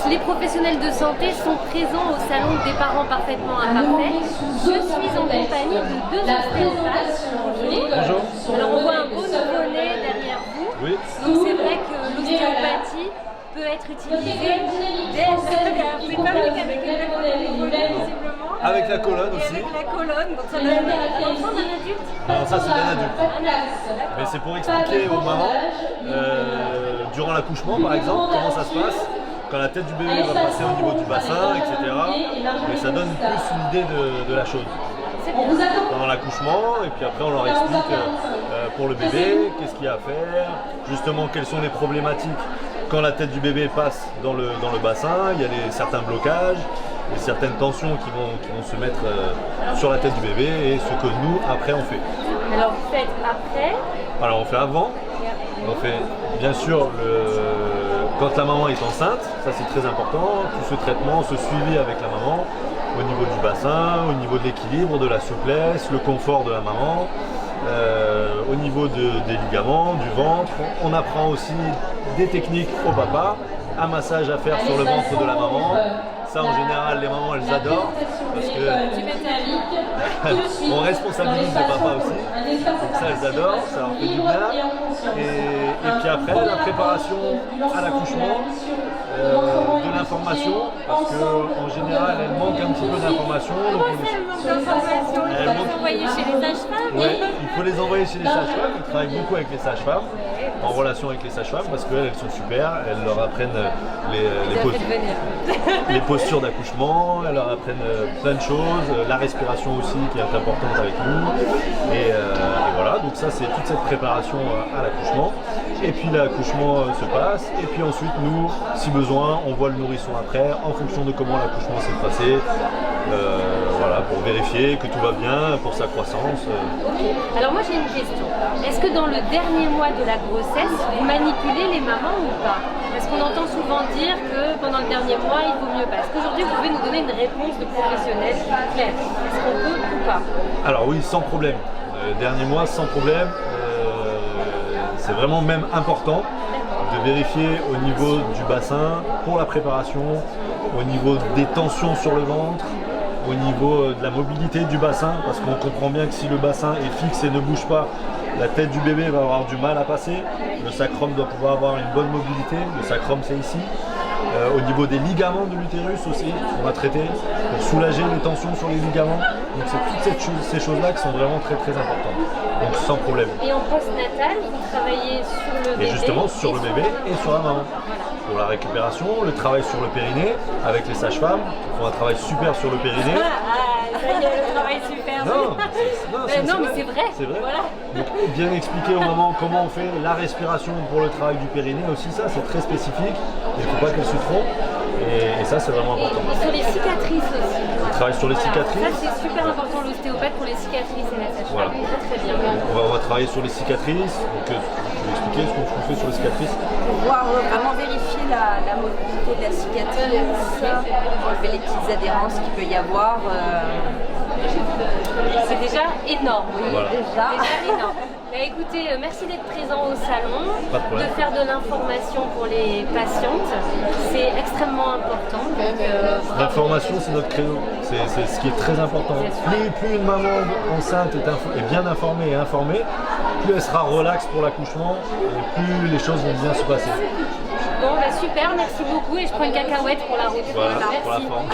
Les professionnels de santé sont présents au salon des parents parfaitement imparfaits. Je suis en compagnie de deux ostéopathes. Bonjour. Alors on voit un beau nouveau-né derrière vous. Oui. Donc c'est vrai que l'ostéopathie peut être utilisée dès... C'est pas vrai qu'avec le nouveau-né visiblement. Avec la colonne Et aussi. avec la colonne, donc ça donne un enfant d'un adulte. Non, ça c'est d'un adulte. Un adulte, Mais c'est pour expliquer aux mamans, durant l'accouchement par exemple, comment ça se passe. Quand la tête du bébé va passer au niveau du bassin, etc. Et ça donne plus une idée de la chose. Pendant l'accouchement, et puis après on leur explique pour le bébé, qu'est-ce qu'il y a à faire, justement quelles sont les problématiques quand la tête du bébé passe dans le bassin, il y a certains blocages, et certaines tensions qui vont se mettre sur la tête du bébé et ce que nous, après, on fait. Alors vous faites après? Alors on fait avant, on fait bien sûr quand la maman est enceinte, ça c'est très important, tout ce traitement, ce suivi avec la maman, au niveau du bassin, au niveau de l'équilibre, de la souplesse, le confort de la maman, au niveau des ligaments, du ventre. On apprend aussi des techniques au papa, un massage à faire sur le ventre de la maman. Ça en général les mamans elles adorent parce que on responsabilise le papa aussi, donc ça elles adorent, ça leur fait du bien. Et puis après la préparation à l'accouchement, de l'information, parce qu'en général elles manquent un petit peu d'informations. Comment ça, elles manquent d'informations? Il faut les envoyer chez les sages-femmes? Oui, il faut les envoyer chez les sages-femmes. Ils travaillent beaucoup avec les sages-femmes, en relation avec les sages-femmes, parce qu'elles sont super, elles leur apprennent les postures d'accouchement, elles leur apprennent plein de choses, la respiration aussi qui est importante avec nous. Et voilà, donc ça c'est toute cette préparation à l'accouchement. Et puis l'accouchement se passe, et puis ensuite nous, si besoin, on voit le nourrisson après, en fonction de comment l'accouchement s'est passé. Voilà, pour vérifier que tout va bien pour sa croissance. Alors moi j'ai une question. Est-ce que dans le dernier mois de la grossesse, vous manipulez les mamans ou pas? Parce qu'on entend souvent dire que pendant le dernier mois, il vaut mieux pas. Est-ce qu'aujourd'hui vous pouvez nous donner une réponse de professionnel claire? Est-ce qu'on peut ou pas? Alors oui, sans problème. Dernier mois, sans problème. C'est vraiment même important de vérifier au niveau du bassin pour la préparation, au niveau des tensions sur le ventre, au niveau de la mobilité du bassin, parce qu'on comprend bien que si le bassin est fixe et ne bouge pas, la tête du bébé va avoir du mal à passer. Le sacrum doit pouvoir avoir une bonne mobilité. Le sacrum c'est ici. Au niveau des ligaments de l'utérus aussi, on va traiter pour soulager les tensions sur les ligaments. Donc c'est toutes ces choses-là qui sont vraiment très très importantes. Donc sans problème. Et en post-natal, vous travaillez sur le bébé? Et justement sur le bébé et sur la maman. Pour la récupération, le travail sur le périnée avec les sages-femmes qui font un travail super sur le périnée. Ça y est, le travail super. Non, mais c'est vrai. C'est vrai. Voilà. Donc bien expliquer aux mamans comment on fait la respiration pour le travail du périnée aussi, ça c'est très spécifique. Il ne faut pas qu'elles se trompent. Et ça c'est vraiment important. Et sur les cicatrices aussi. On travaille sur les cicatrices. Ça c'est super important l'ostéopathe pour les cicatrices et la sage-femme. Voilà. Très bien. On va travailler sur les cicatrices. Donc je vais expliquer ce qu'on fait sur les cicatrices. Pour pouvoir vraiment vérifier la mobilité de la cicatrice, enlever les petites adhérences qu'il peut y avoir. C'est déjà énorme. Oui, Voilà. déjà énorme. Bah, écoutez, merci d'être présent au salon, Pas de problème. de faire de l'information pour les patientes. C'est extrêmement important. L'information c'est notre créneau. C'est ce qui est très important. Plus une maman enceinte est bien informée et informée, plus elle sera relaxe pour l'accouchement et plus les choses vont bien se passer. Bon, bah super, merci beaucoup et je prends une cacahuète pour la route. Voilà, Merci. pour la forme.